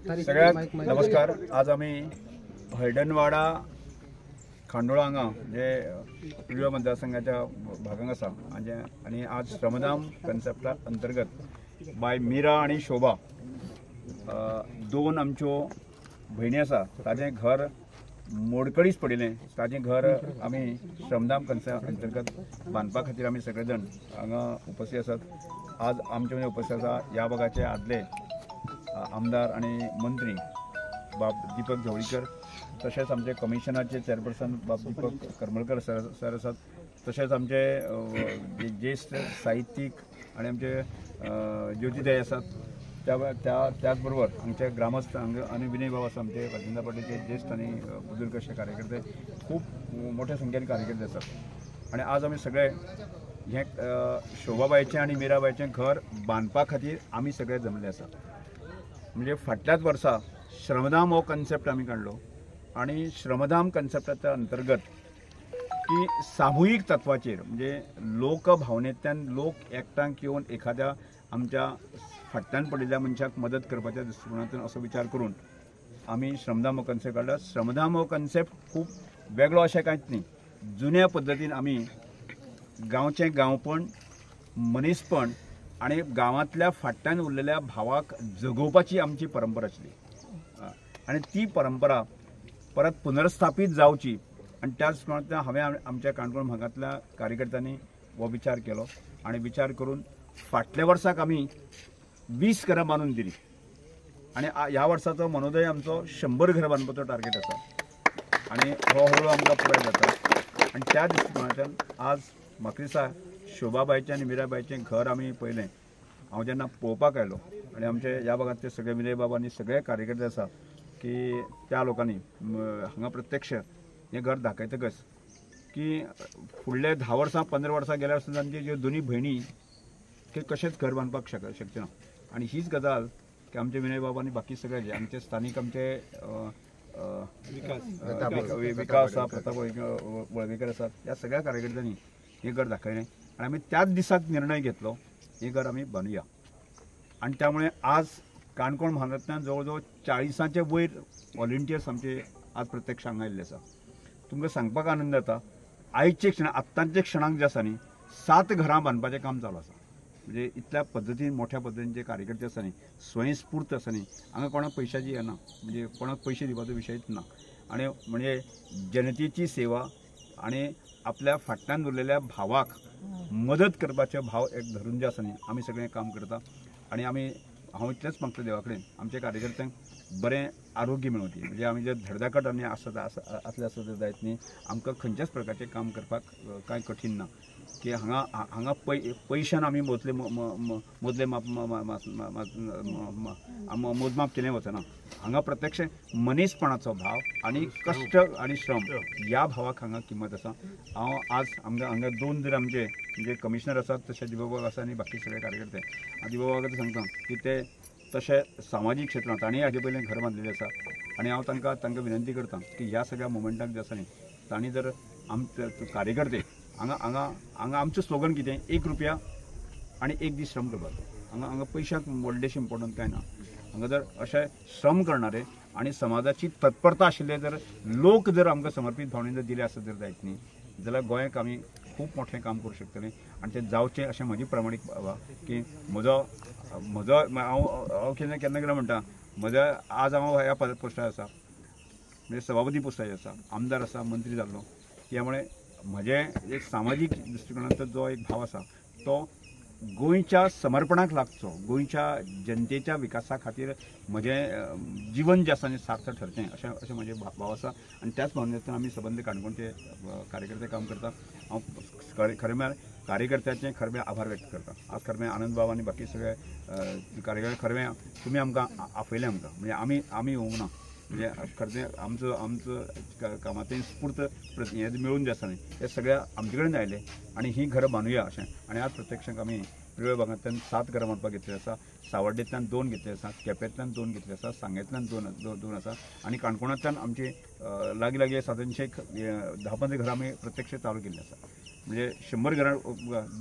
सगळ्यात नमस्कार। आज आम्ही हळडणवाडा खांडोळा हांगा जे पुर्व मतदारसंघाच्या भागांत आसा आणि आज श्रमदान कन्सेप्टा अंतर्गत बाय मीरा आणि शोभा दोन आमच्यो भयणी आसा ताजें घर मोडकळीच पडिल्लें। ताजें घर आमी श्रमदान कन्सेप्ट अंतर्गत बांदपा खातीर आमी सगळे जाण हांगा उपस्थित आसात। आज आमचे मदीं उपस्थित आसा ह्या भागाचे आदले आमदार आणि मंत्री बाब दीपक जवळीकर, तशेंच आमचे कमिशनाचे चेअरपर्सन बाब दीपक करमळकर सर आसात, तशेंच आमचे ज्येष्ठ साहित्यीक आणि आमचे ज्योतिताई आसात, त्याचबरोबर आमचे ग्रामस्थ आणि विनय बाब आसा, आमचे राजेंद्र पाटीलचे ज्येष्ठ आणि बुजुर्ग असे कार्यकर्ते खूप मोठ्या संख्येन कार्यकर्ते आसात। आणि आज आमी सगळे हे शोभाबाईचे आणि मीराबाईचे घर बांदपा खातीर आमी सगळे जमले आसा। म्हणजे फाटल्याच वर्सा श्रमदान हो कन्सेप्ट आमी काडलो आणि श्रमदान कन्सेप्टाच्या अंतर्गत की सामुहीक तत्वाचेर म्हणजे लोकभावनेंतल्यान लोक एकठांय येवन एखाद्या आमच्या फाटल्यान पडिल्ल्या मनशाक मदत करपाच्या दृश्टिकोनांतून असो विचार करून आमी श्रमदान हो कन्सेप्ट काडला। श्रमदान हो कन्सेप्ट खूब वेगळो अशें कांयच न्ही, जुन्या पद्दतीन आमी गांवचें गांवपण, मनीसपण आणि गांवांतल्या फाटल्यान उरलेल्या भावाक जगोवपाची आमची परंपरा आशिल्ली आणि ती परंपरा परत पुनर्स्थापीत जावची। आणि त्याच प्रमाणे हांवें आमच्या काणकोण भागांतल्या कार्यकर्त्यांनी हो विचार केलो आणि विचार करून फाटल्या वर्साक आमी 20 घरां बांदून दिली आणि ह्या वर्साचो मनोदय आमचो 100 घरां बांदपाचो टार्गेट आसा आणि हो हळू आमकां पुराय जाता। आणि त्या दृश्टिकोनांतल्यान आज म्हाका दिसता शोभाबाईचें आणि मीराबाईचें घर आमी पळयलें। हांव जेन्ना पळोवपाक आयलो आणि आमचे ह्या भागांतले सगळे विनय बाब आनी सगळे कार्यकर्ते आसा की त्या लोकांनी हांगा प्रत्यक्ष हें घर दाखयतकच की फुडले 10 वर्सां 15 वर्सां गेल्यार सुद्दां तांचे ज्यो दोनी भयणी ते कशेंच घर बांदपाक शकचे ना। आणि हीच गजाल की आमचे विनय बाब आनी बाकी सगळे जे आमचे स्थानीक आमचे विकास आसा, प्रताप वळवयकर आसात, ह्या सगळ्या कार्यकर्त्यांनी हे घर दाखयलें आणि आमी त्याच दिसाक निर्णय घेतलो हे घर आमी बांदुया। आणि त्यामुळे आज काणकोण भागांतल्यान जवळ जवळ 40चे वयर व्हॉलंटियर्स आमचे आज प्रत्यक्ष हांगा आयिल्ले आसा। तुमकां सांगपाक आनंद जाता आयचे क्षण आत्तांचे क्षणाक जे आसा न्ही 7 घरां बांदपाचें काम चालू आसा। म्हणजे इतल्या पद्दतीन मोठ्या पद्दतीन जे कार्यकर्ते आसा न्ही, स्वयंस्फूर्त आसा न्ही, हांगा कोणाक पयशांची येना, म्हणजे कोणाक पयशे दिवपाचो विशयच ना। आणि म्हणजे जनतेची सेवा आणि आपल्या फाटल्यान उरलेल्या भावाक मदत करपाचे भाव एक धरून जे आसा न्ही आमी सगळें काम करता। आणि हांव इतलेंच मागता देवा कडेन आमच्या कार्यकर्त्यांक बरें आरोग्य मेळोवची, म्हणजे आमी जे धडधाकट आनी आसले आसत जायत न्ही, आमकां खंयच्याच प्रकारचें काम करपाक कांय कठीण ना की हांगा पयशान आमी मोजमाप केलें वचना। हांगा प्रत्यक्ष मनीसपणाचो भाव आणि कश्ट आणि श्रम ह्या भावाक हांगा किंमत आसा। हांव आज हांगा 2 जर आमचे म्हणजे कमिशनर आसात, तशे दिवबाग आसा आणि बाकी सगळे कार्यकर्ते दिवबाग सांगता की ते तशे सामाजीक क्षेत्रांत तांणी हाजे पयलीं घर बांदलेलें आसा। आणि हांव तांकां विनंती करता की ह्या सगळ्या मुवमेंटाक जे आसा न्ही तांणी जर आमचे कार्यकर्ते हांगा आमचें स्लोगन कितें, 1 रुपया आणि 1 दीस श्रम करपाचो। हांगा पयशांक व्हडलेशें इम्पॉर्टंट कांय ना। हांगा जर अशें श्रम करणारे आणि समाजाची तत्परता आशिल्ले जर लोक जर आमकां समर्पीत भावनेन जर दिले आसत जर जायत न्ही जाल्यार गोंयाक आमी खूब मोठें काम करूं शकतले आणि तें जावचें अशें म्हजी प्रामाणीक भाव की म्हजो हांव केन्ना म्हणटा म्हज्या आज हांव ह्या पोस्टार आसा, म्हणजे सभापती पोस्टाचेर आसा, आमदार आसा, मंत्री जाल्लो, त्यामुळे म्हजे एक सामाजीक दृश्टिकोनांतलो जो एक भाव आसा तो गोंयच्या समर्पणाक लागचो, गोंयच्या जनतेच्या विकासा खातीर म्हजें जीवन जें आसा न्ही सार्थ ठरचें अशें म्हजें भाव आसा। आणि त्याच भावनेंतल्यान आमी सबंद काणकोणचे कार्यकर्ते काम करता। हांव खरें म्हळ्यार कार्यकर्त्याचे खरें म्हळ्यार आभार व्यक्त करता। आज खरें म्हळ्यार आनंद बाब आनी बाकी सगळे कार्यकर्ते खरें म्हळ्यार तुमी आमकां आपयलें आमकां, म्हणजे आमी येवंक ना, म्हणजे खरें आमचं कामांतल्यान स्फूर्त हें मेळून जे आसा न्ही हे सगळ्या आमचे कडेन आयले आणि ही घरां बांदुया अशें। आणि आज प्रत्यक्षांक आमी वेगवेगळ्या भागांतल्यान 7 घरां बांदपाक घेतली आसा। सावर्डेंतल्यान 2 घेतले आसा, केपेंतल्यान 2 घेतले आसा, सांगेंतल्यान 2 आसा आणि काणकोणांतल्यान आमची लागीं सादारणशे 10-15 घरां आमी प्रत्यक्ष चालू केल्ली आसा। म्हणजे 100 घरां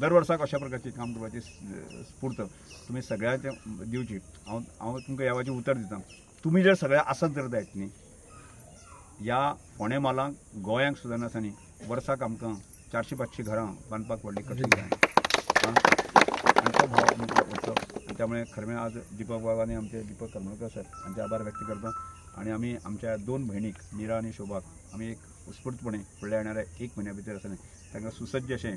दर वर्साक अशा प्रकारची काम करपाची स्फूर्त तुम्ही सगळ्यांच्या दिवची. हांव तुमकां ह्या वाचें उतर दिता. तुम्ही जर सगळ्या आसत जर जायत न्ही, ह्या फोंडे म्हालांक गोंयांक सुद्दां आसा न्ही, वर्साक आमकां 400-500 घरां बांदपाक व्हडली कठीण जाय. आनी तो भाव आमकां वचो. त्यामुळे खरें आज दीपक बाबा आनी आमचे दीपक करमळकर सर हांचे आभार व्यक्त करता. आणि आमी आमच्या 2 भयणीक मीरा आनी शोभाक आमी एक उत्स्फूर्तपणे फुडल्या येणाऱ्या 1 म्हयन्या भितर आसा न्ही तांकां सुसज्ज अशें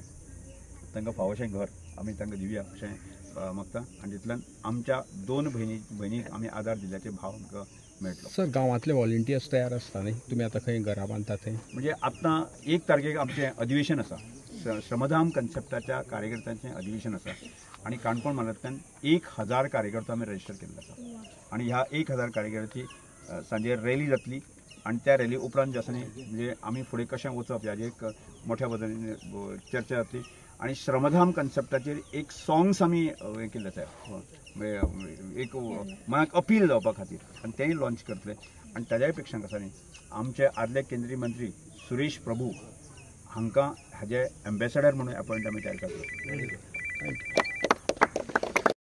तांकां फावोशें घर आमी तांकां दिवया अशें मागता. आनी तितल्यान आमच्या 2 भयणीक आमी आदार दिल्याचे भाव आमकां मेळटलो. सर गांवांतले व्हॉलंटियर्स तयार आसता न्ही, तुमी आतां खंय घरां बांदता थंय? म्हणजे आतां 1 तारखेक आमचें अधिवेशन आसा. श्रमधाम कन्सेप्टाच्या कार्यकर्त्यांचें अधिवेशन आसा आणि काणकोण म्हालांतल्यान 1000 कार्यकर्ता आमी रजिस्टर केल्ले आसा. आणि ह्या 1000 कार्यकर्त्याची सांजे रॅली जातली आणि त्या रॅली उपरांत जे आसा न्ही म्हणजे आमी फुडें कशें वचप हाजे एक मोठ्या पद्दतीन चर्चा जातली. आणि श्रमधाम कन्सेप्टाचेर एक सॉंग्स आमी हें केल्ले आसा, एक मनाक अपील जावपा खातीर, आनी तेंय लॉन्च करतले. आनी ताज्याय पेक्षा कसा न्ही आमचे आदले केंद्रीय मंत्री सुरेश प्रभू हांकां हाजे एम्बेसेडर म्हणून अपॉयंट आमी तयार करतले.